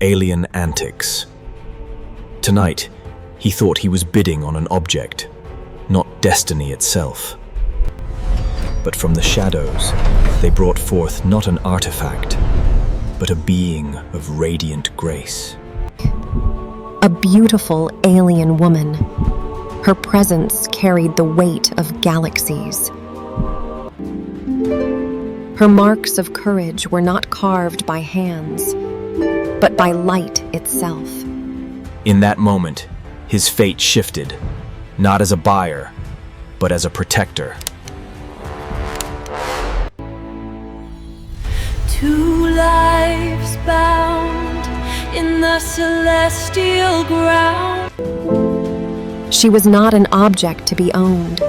alien antics. Tonight, he thought he was bidding on an object, not destiny itself. But from the shadows, they brought forth not an artifact, but a being of radiant grace. A beautiful alien woman. Her presence carried the weight of galaxies. Her marks of courage were not carved by hands, but by light itself. In that moment, his fate shifted, not as a buyer, but as a protector. Two lives bound in the celestial ground. She was not an object to be owned,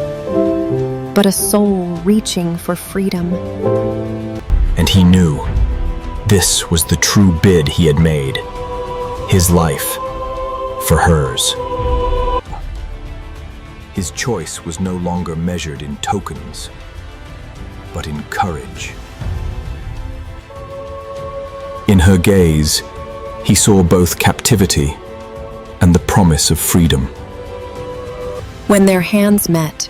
but a soul reaching for freedom. And he knew this was the true bid he had made. His life for hers. His choice was no longer measured in tokens, but in courage. In her gaze, he saw both captivity and the promise of freedom. When their hands met,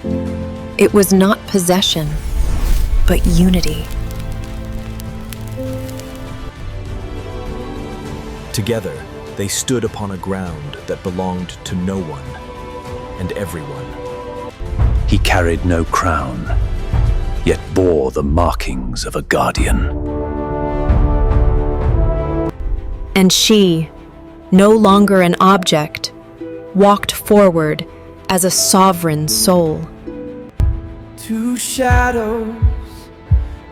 it was not possession, but unity. Together, they stood upon a ground that belonged to no one and everyone. He carried no crown, yet bore the markings of a guardian. And she, no longer an object, walked forward as a sovereign soul. Two shadows,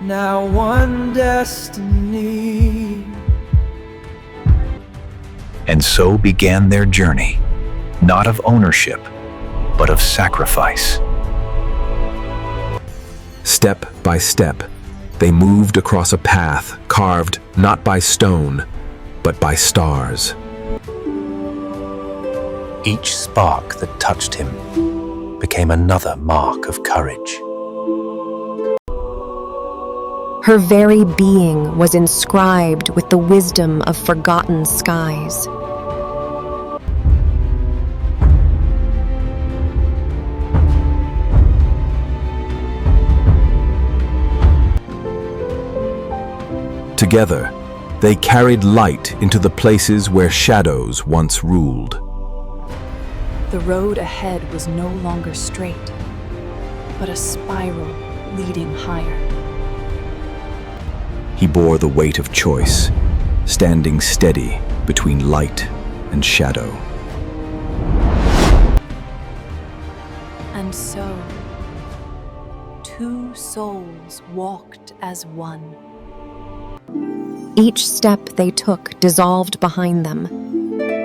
now one destiny. And so began their journey, not of ownership, but of sacrifice. Step by step, they moved across a path carved not by stone, but by stars. Each spark that touched him became another mark of courage. Her very being was inscribed with the wisdom of forgotten skies. Together, they carried light into the places where shadows once ruled. The road ahead was no longer straight, but a spiral leading higher. He bore the weight of choice, standing steady between light and shadow. And so, two souls walked as one. Each step they took dissolved behind them,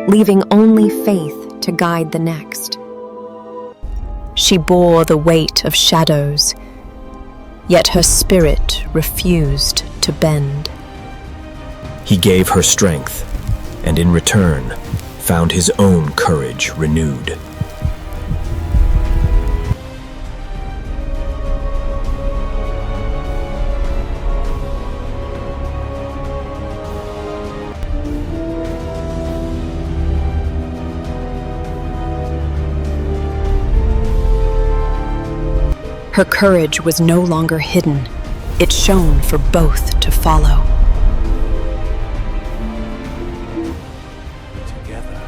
leaving only faith to guide the next. She bore the weight of shadows, yet her spirit refused to bend. He gave her strength, and in return, found his own courage renewed. Her courage was no longer hidden. It shone for both to follow. Together.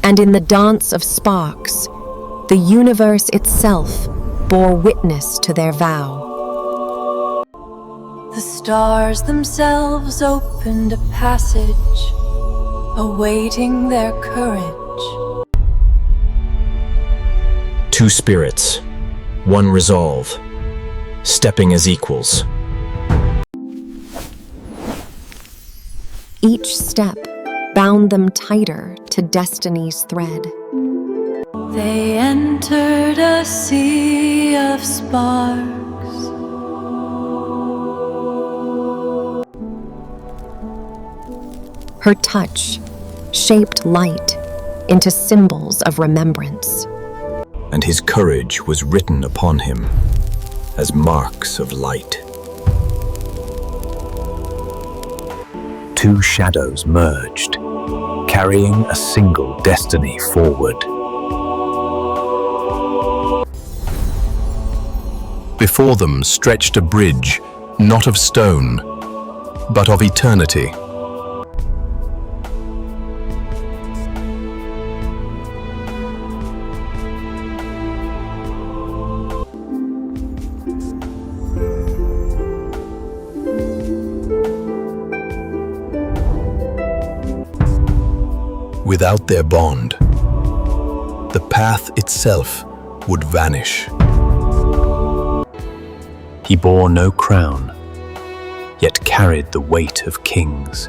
And in the dance of sparks, the universe itself bore witness to their vow. The stars themselves opened a passage, awaiting their courage. Two spirits, one resolve, stepping as equals. Each step bound them tighter to destiny's thread. They entered a sea of sparks. Her touch shaped light into symbols of remembrance. And his courage was written upon him. as marks of light. Two shadows merged, carrying a single destiny forward. Before them stretched a bridge, not of stone, but of eternity. Without their bond, the path itself would vanish. He bore no crown, yet carried the weight of kings.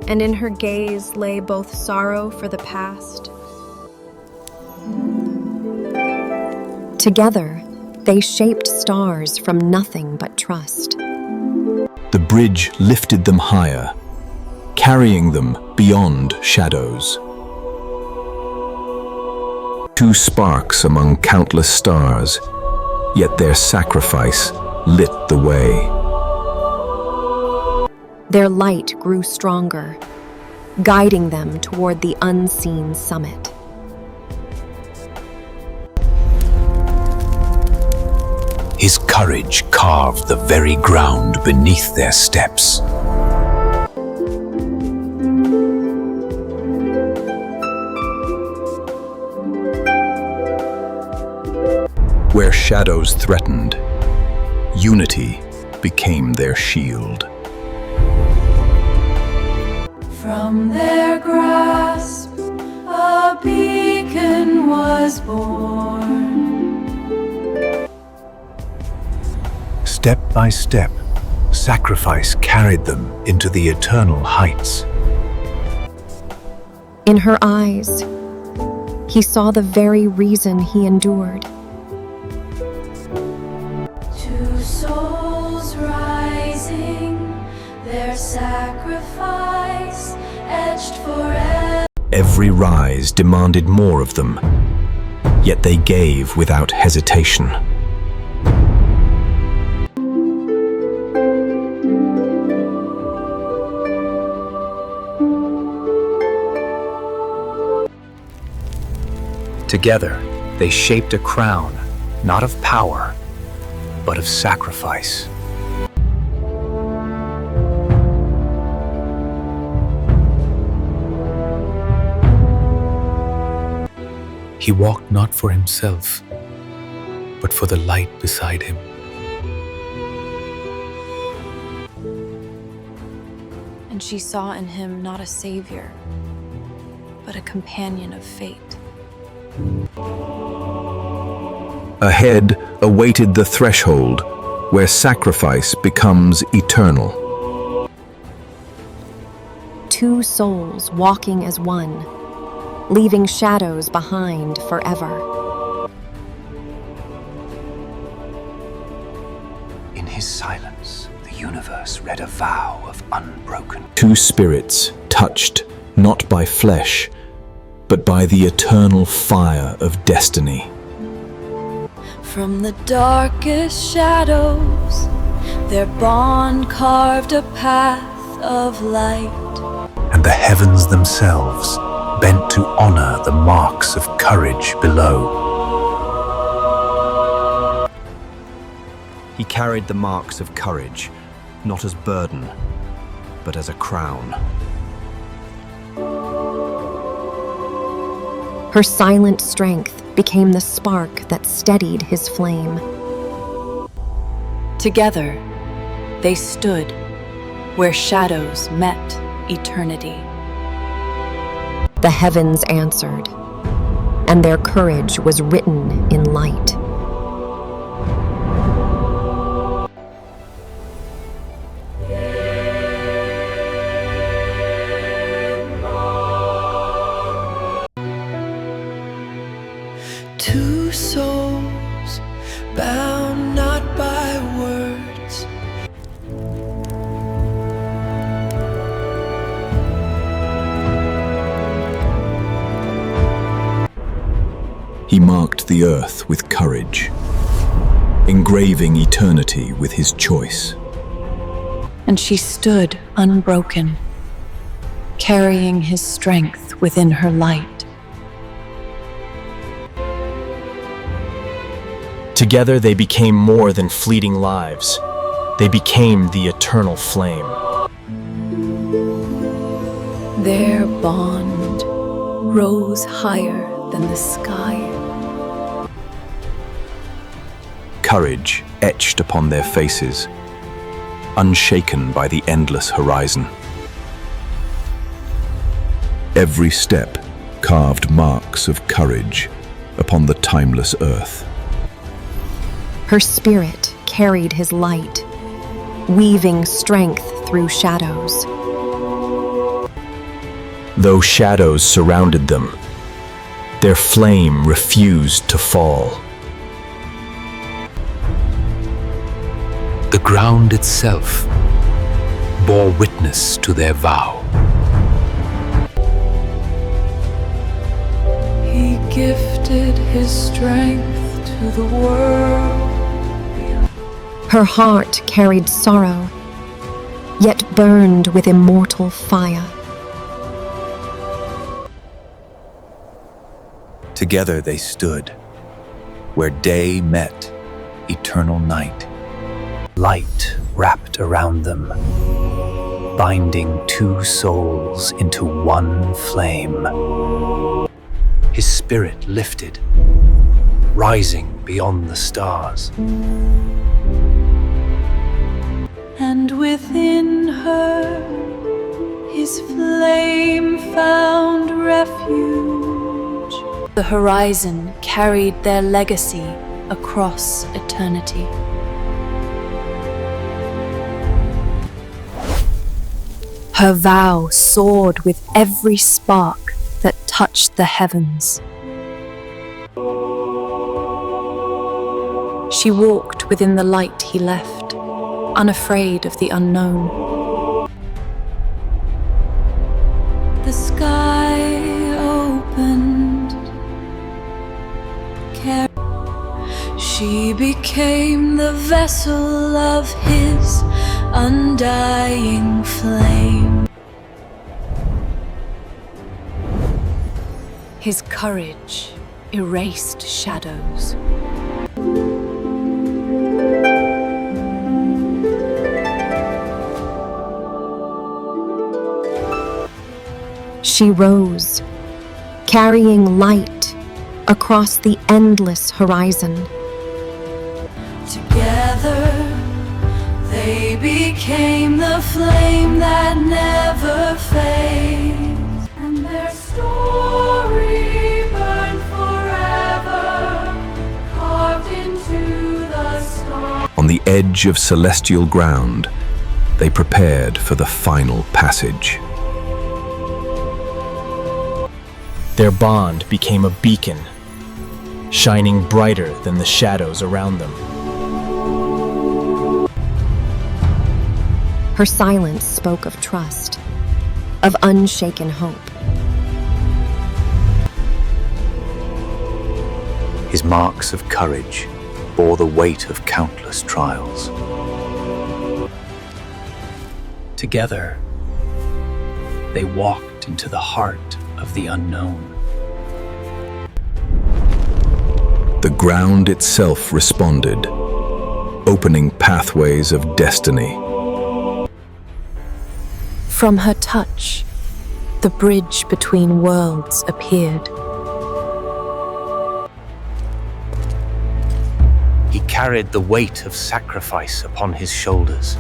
And in her gaze lay both sorrow for the past. Together, they shaped stars from nothing but trust. The bridge lifted them higher, carrying them beyond shadows. Two sparks among countless stars, yet their sacrifice lit the way. Their light grew stronger, guiding them toward the unseen summit. His courage carved the very ground beneath their steps. Where shadows threatened, unity became their shield. From their grasp, a beacon was born. Step by step, sacrifice carried them into the eternal heights. In her eyes, he saw the very reason he endured. Two souls rising, their sacrifice etched forever. Every rise demanded more of them, yet they gave without hesitation. Together, they shaped a crown, not of power, but of sacrifice. He walked not for himself, but for the light beside him. And she saw in him not a savior, but a companion of fate. Ahead awaited the threshold where sacrifice becomes eternal. Two souls walking as one, leaving shadows behind forever. In his silence, the universe read a vow of unbroken. Two spirits touched not by flesh, but by the eternal fire of destiny. From the darkest shadows, their bond carved a path of light. And the heavens themselves bent to honor the marks of courage below. He carried the marks of courage, not as burden, but as a crown. Her silent strength became the spark that steadied his flame. Together, they stood where shadows met eternity. The heavens answered, and their courage was written in light. Two souls bound not by words. He marked the earth with courage, engraving eternity with his choice. And she stood unbroken, carrying his strength within her light. Together they became more than fleeting lives. They became the eternal flame. Their bond rose higher than the sky. Courage etched upon their faces, unshaken by the endless horizon. Every step carved marks of courage upon the timeless earth. Her spirit carried his light, weaving strength through shadows. Though shadows surrounded them, their flame refused to fall. The ground itself bore witness to their vow. He gifted his strength to the world. Her heart carried sorrow, yet burned with immortal fire. Together they stood, where day met eternal night. Light wrapped around them, binding two souls into one flame. His spirit lifted, rising beyond the stars. And within her, his flame found refuge. The horizon carried their legacy across eternity. Her vow soared with every spark that touched the heavens. She walked within the light he left, unafraid of the unknown. The sky opened. She became the vessel of his undying flame. His courage erased shadows. She rose, carrying light across the endless horizon. Together, they became the flame that never fades. And their story burned forever, carved into the stars. On the edge of celestial ground, they prepared for the final passage. Their bond became a beacon, shining brighter than the shadows around them. Her silence spoke of trust, of unshaken hope. His marks of courage bore the weight of countless trials. Together, they walked into the heart of the unknown. The ground itself responded, opening pathways of destiny. From her touch, the bridge between worlds appeared. He carried the weight of sacrifice upon his shoulders.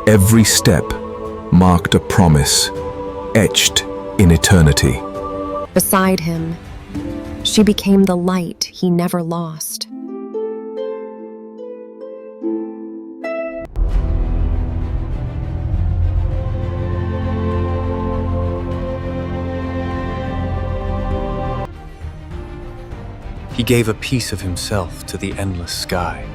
Every step marked a promise, etched in eternity. Beside him, she became the light he never lost. He gave a piece of himself to the endless sky.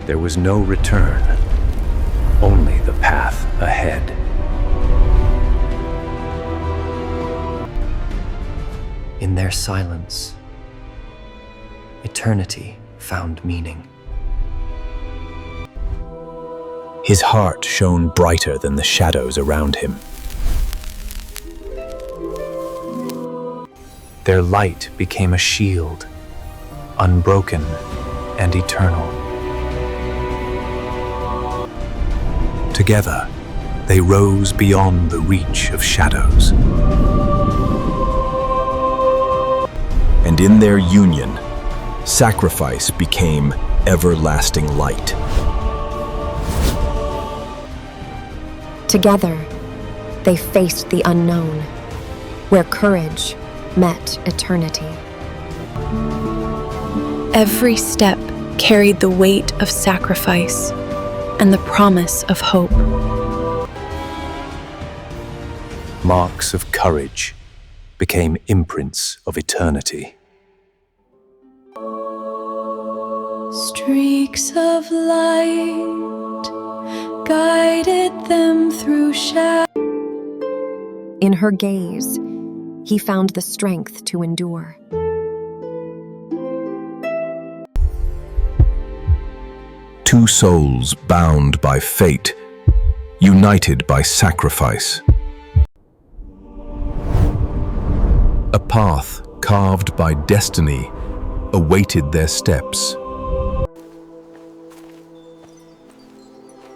There was no return, only the path ahead. In their silence, eternity found meaning. His heart shone brighter than the shadows around him. Their light became a shield, unbroken and eternal. Together, they rose beyond the reach of shadows. And in their union, sacrifice became everlasting light. Together, they faced the unknown, where courage met eternity. Every step carried the weight of sacrifice and the promise of hope. Marks of courage became imprints of eternity. Streaks of light guided them through shadows. In her gaze, he found the strength to endure. Two souls bound by fate, united by sacrifice. A path carved by destiny awaited their steps.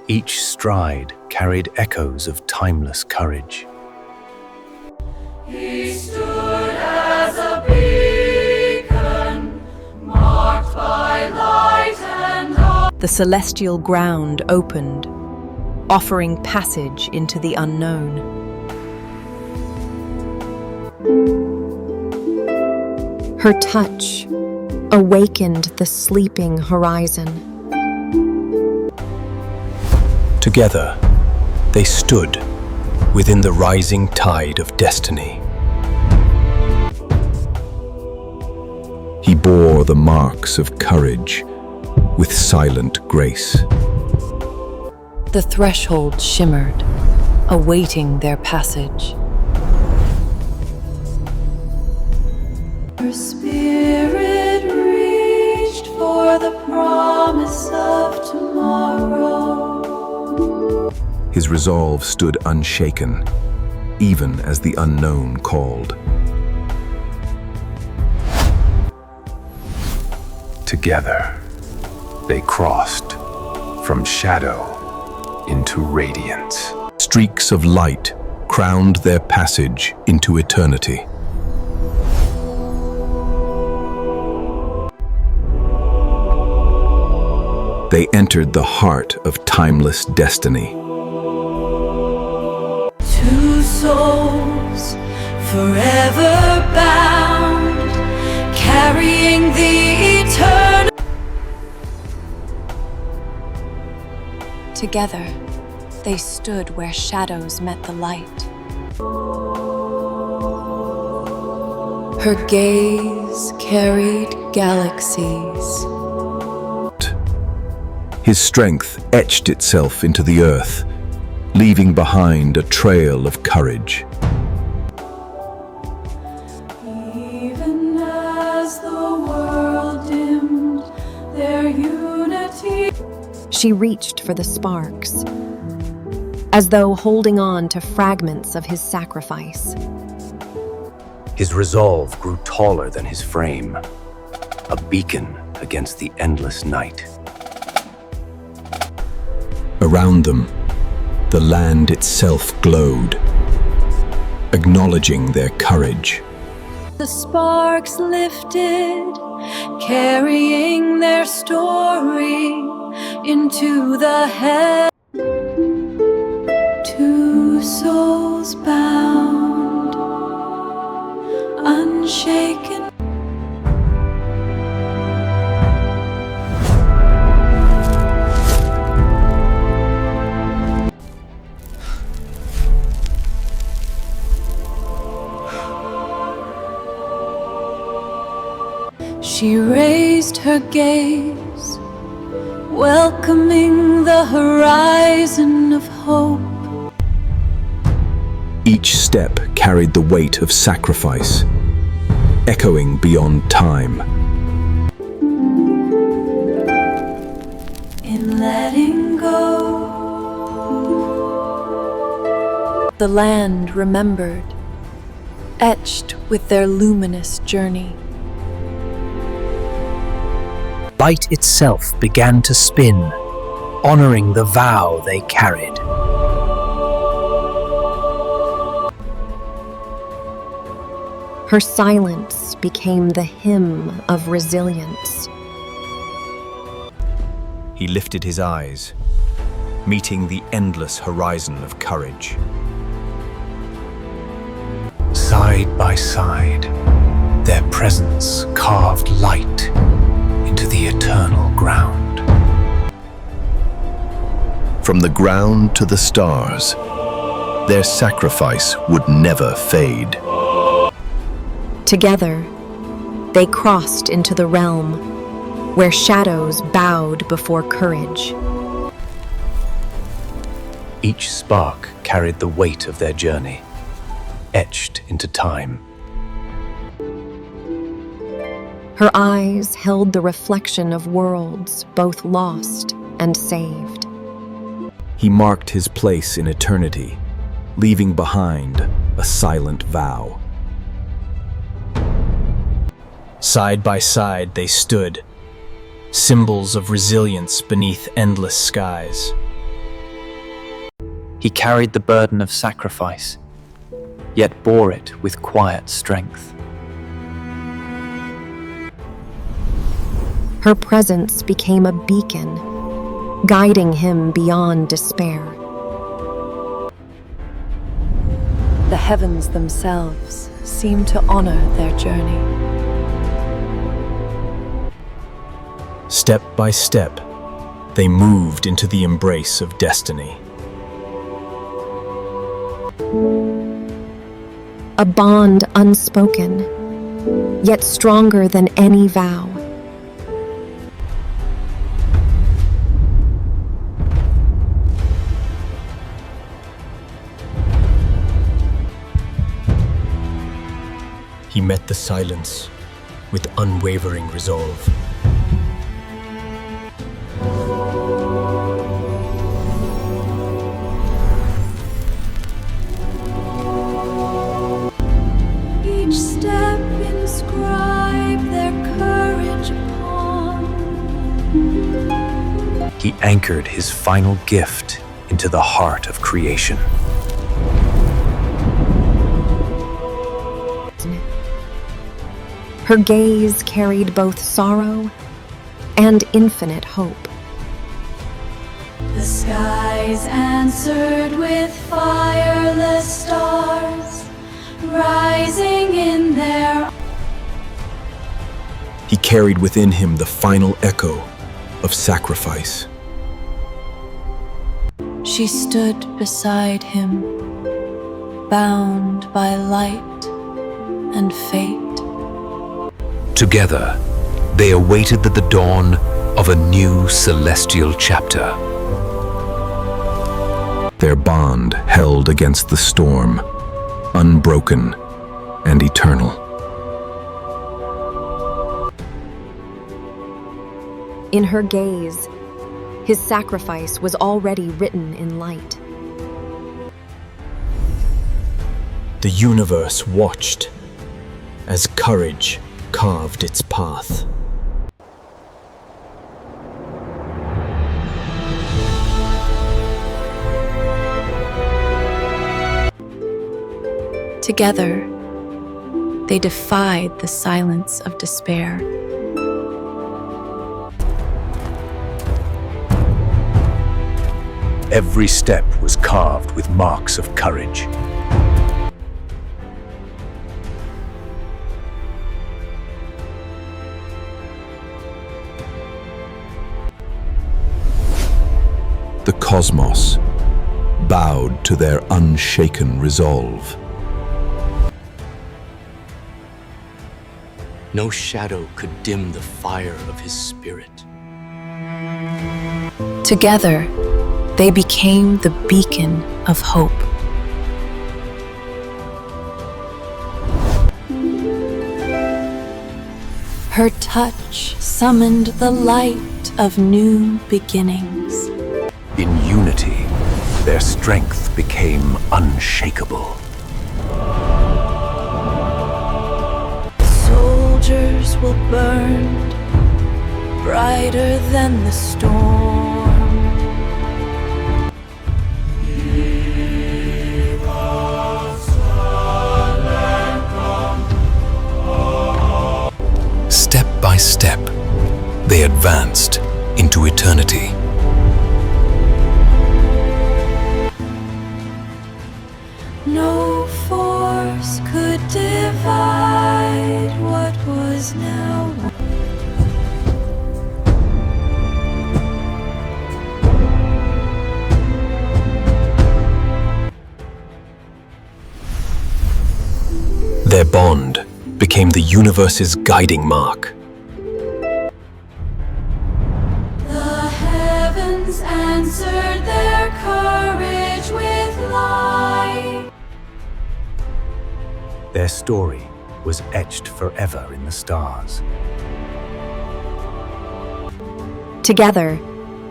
Each stride carried echoes of timeless courage. He stood as a beacon, marked by light and dark. The celestial ground opened, offering passage into the unknown. Her touch awakened the sleeping horizon. Together, they stood within the rising tide of destiny. He bore the marks of courage with silent grace. The threshold shimmered, awaiting their passage. Her spirit reached for the promise of tomorrow. His resolve stood unshaken, even as the unknown called. Together, they crossed from shadow into radiance. Streaks of light crowned their passage into eternity. They entered the heart of timeless destiny. Two souls forever bound, carrying the eternal. Together, they stood where shadows met the light. Her gaze carried galaxies. His strength etched itself into the earth, leaving behind a trail of courage. Even as the world dimmed their unity. She reached for the sparks, as though holding on to fragments of his sacrifice. His resolve grew taller than his frame, a beacon against the endless night. Around them, the land itself glowed, acknowledging their courage. The sparks lifted, carrying their story into the head. Two souls bound, unshaken. She raised her gaze welcoming the horizon of hope. Each step carried the weight of sacrifice, echoing beyond time. In letting go, The land remembered, etched with their luminous journey. Light itself began to spin, honoring the vow they carried. Her silence became the hymn of resilience. He lifted his eyes, meeting the endless horizon of courage. Side by side, their presence carved light into the eternal ground. From the ground to the stars, their sacrifice would never fade. Together, they crossed into the realm where shadows bowed before courage. Each spark carried the weight of their journey, etched into time. Her eyes held the reflection of worlds both lost and saved. He marked his place in eternity, leaving behind a silent vow. Side by side they stood, symbols of resilience beneath endless skies. He carried the burden of sacrifice, yet bore it with quiet strength. Her presence became a beacon, guiding him beyond despair. The heavens themselves seemed to honor their journey. Step by step, they moved into the embrace of destiny. A bond unspoken, yet stronger than any vow. He met the silence with unwavering resolve. each step inscribed their courage upon. He anchored his final gift into the heart of creation. Her gaze carried both sorrow and infinite hope. The skies answered with fireless stars, rising in their. He carried within him the final echo of sacrifice. She stood beside him, bound by light and fate. Together, they awaited the dawn of a new celestial chapter. Their bond held against the storm, unbroken and eternal. In her gaze, his sacrifice was already written in light. The universe watched as courage carved its path. Together, they defied the silence of despair. Every step was carved with marks of courage. The cosmos bowed to their unshaken resolve. No shadow could dim the fire of his spirit. Together, they became the beacon of hope. Her touch summoned the light of new beginnings. In unity, their strength became unshakable. Soldiers will burn brighter than the storm. Step by step, they advanced into eternity. No force could divide what was now one. Their bond became the universe's guiding mark. The heavens answered their courage with light. Their story was etched forever in the stars. Together,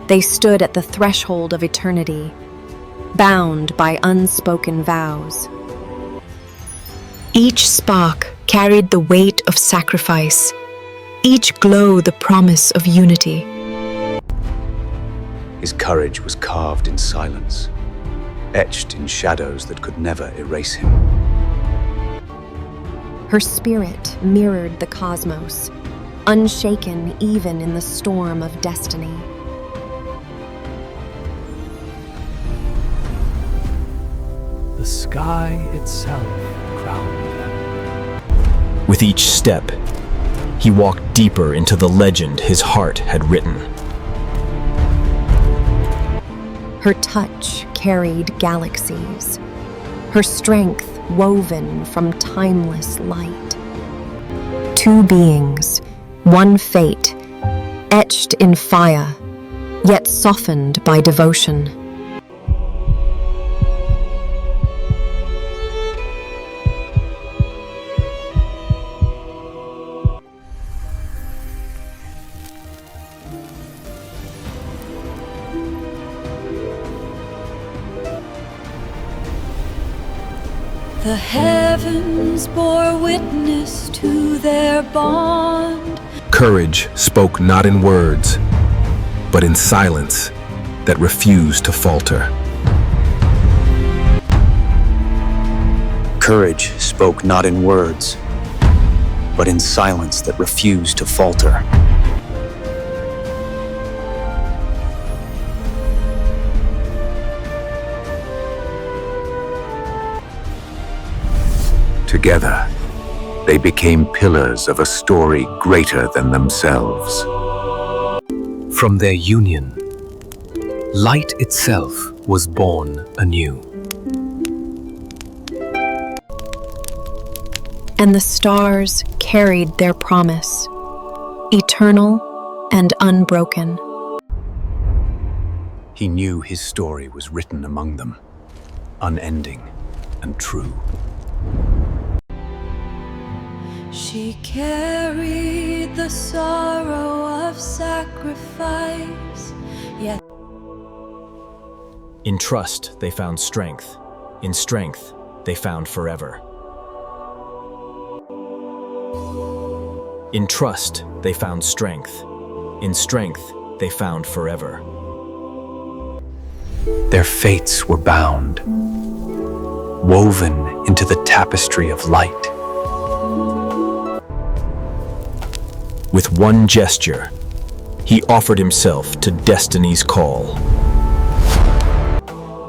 they stood at the threshold of eternity, bound by unspoken vows. Each spark carried the weight of sacrifice, each glow the promise of unity. His courage was carved in silence, etched in shadows that could never erase him. Her spirit mirrored the cosmos, unshaken even in the storm of destiny. The sky itself crowned them. With each step, he walked deeper into the legend his heart had written. Her touch carried galaxies, her strength woven from timeless light. Two beings, one fate, etched in fire, yet softened by devotion. The heavens bore witness to their bond. Courage spoke not in words, but in silence that refused to falter. Courage spoke not in words, but in silence that refused to falter. Together, they became pillars of a story greater than themselves. From their union, light itself was born anew. And the stars carried their promise, eternal and unbroken. He knew his story was written among them, unending and true. She carried the sorrow of sacrifice, yet In trust, they found strength. In strength, they found forever. In trust, they found strength. In strength, they found forever. Their fates were bound, woven into the tapestry of light. With one gesture, he offered himself to destiny's call.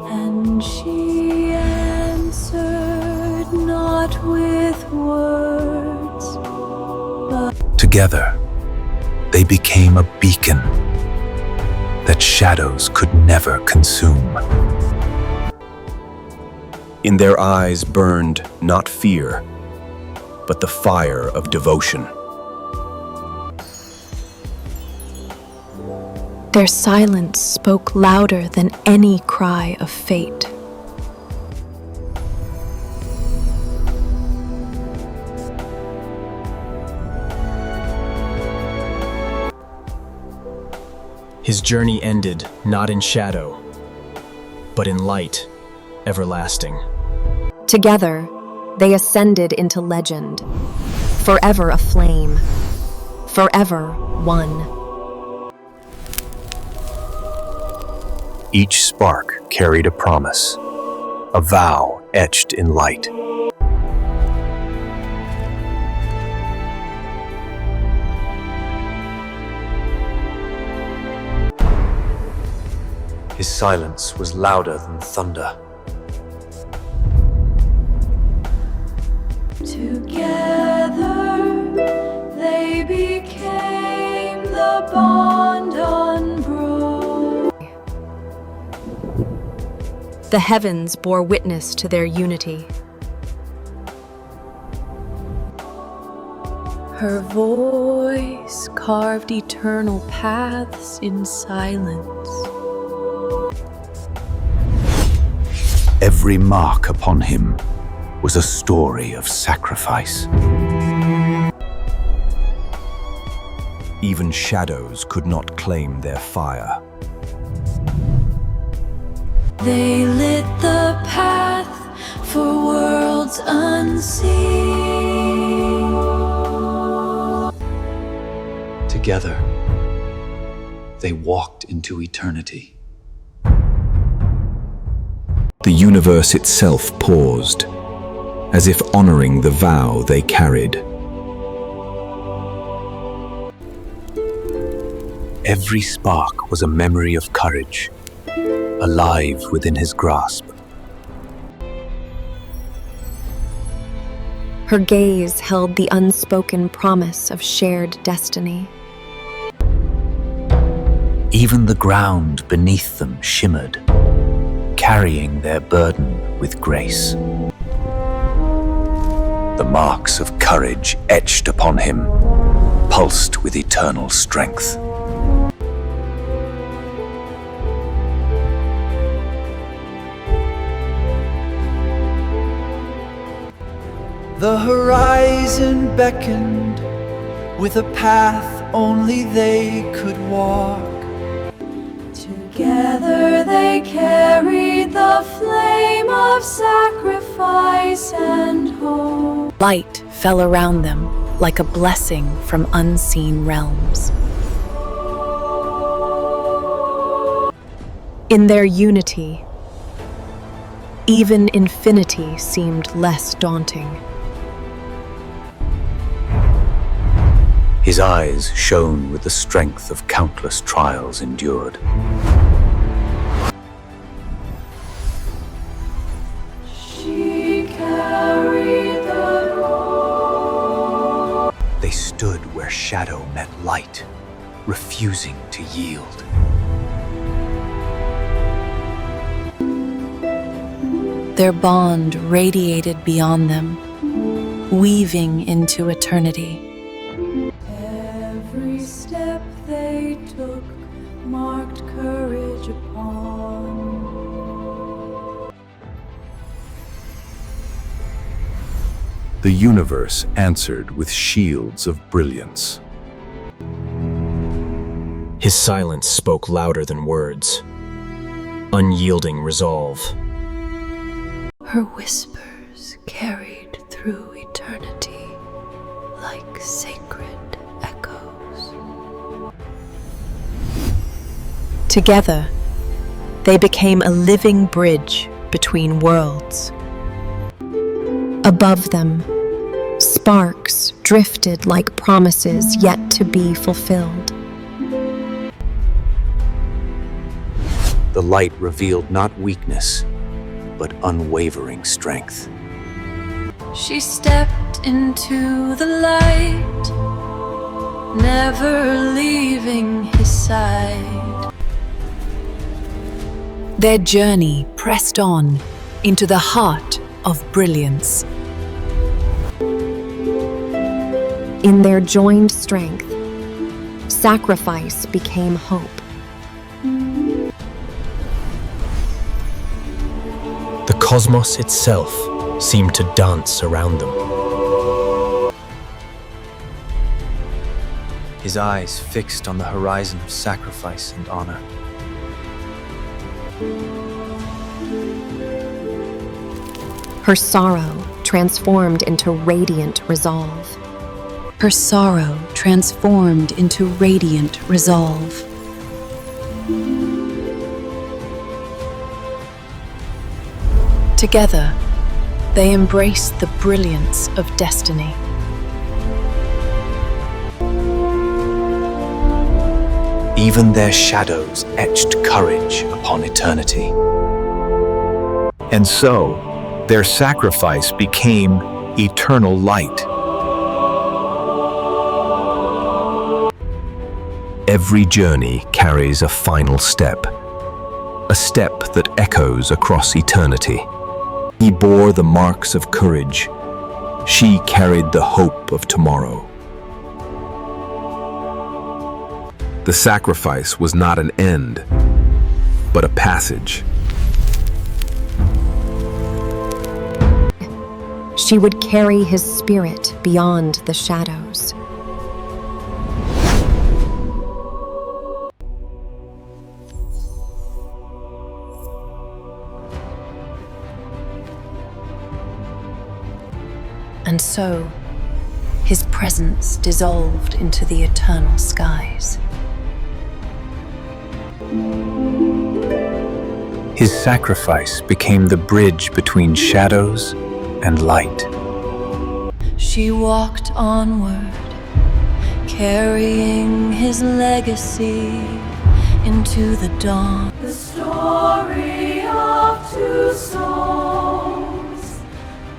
and she answered not with words, but Together, they became a beacon that shadows could never consume. In their eyes burned not fear, but the fire of devotion. Their silence spoke louder than any cry of fate. His journey ended not in shadow, but in light everlasting. Together, they ascended into legend, forever aflame, forever one. Each spark carried a promise, a vow etched in light. His silence was louder than thunder. Together they became the bond unbroken. The heavens bore witness to their unity. Her voice carved eternal paths in silence. Every mark upon him was a story of sacrifice. Even shadows could not claim their fire. They lit the path for worlds unseen. Together, they walked into eternity. The universe itself paused, as if honoring the vow they carried. Every spark was a memory of courage, alive within his grasp. Her gaze held the unspoken promise of shared destiny. Even the ground beneath them shimmered, carrying their burden with grace. The marks of courage etched upon him, pulsed with eternal strength. The horizon beckoned with a path only they could walk. Together they carried the flame of sacrifice and hope. Light fell around them like a blessing from unseen realms. In their unity, even infinity seemed less daunting. His eyes shone with the strength of countless trials endured. She carried the road. They stood where shadow met light, refusing to yield. Their bond radiated beyond them, weaving into eternity. Every step they took marked courage upon. The universe answered with shields of brilliance. His silence spoke louder than words, unyielding resolve. Her whispers carried through eternity like sacred echoes. Together, they became a living bridge between worlds. Above them, sparks drifted like promises yet to be fulfilled. The light revealed not weakness, but unwavering strength. She stepped into the light, never leaving his side. Their journey pressed on into the heart of brilliance. In their joined strength, sacrifice became hope. The cosmos itself seemed to dance around them. His eyes fixed on the horizon of sacrifice and honor. Her sorrow transformed into radiant resolve. Her sorrow transformed into radiant resolve. Together, they embraced the brilliance of destiny. Even their shadows etched courage upon eternity. And so, their sacrifice became eternal light. Every journey carries a final step, a step that echoes across eternity. He bore the marks of courage. She carried the hope of tomorrow. The sacrifice was not an end, but a passage. She would carry his spirit beyond the shadows. And so, his presence dissolved into the eternal skies. His sacrifice became the bridge between shadows and light. She walked onward, carrying his legacy into the dawn. The story of two souls,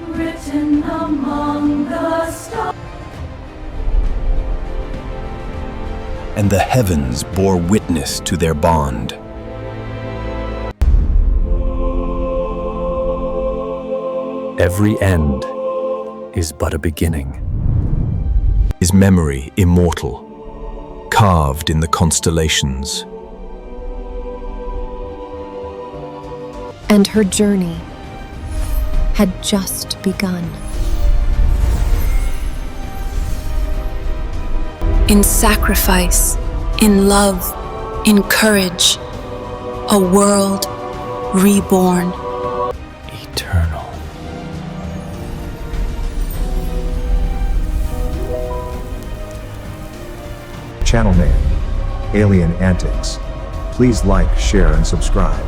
written among the stars. And the heavens bore witness to their bond. Every end is but a beginning. His memory immortal, carved in the constellations. And her journey had just begun. In sacrifice, in love, in courage, a world reborn. Eternal. Channel name, Alien Antics. Please like, share, and subscribe.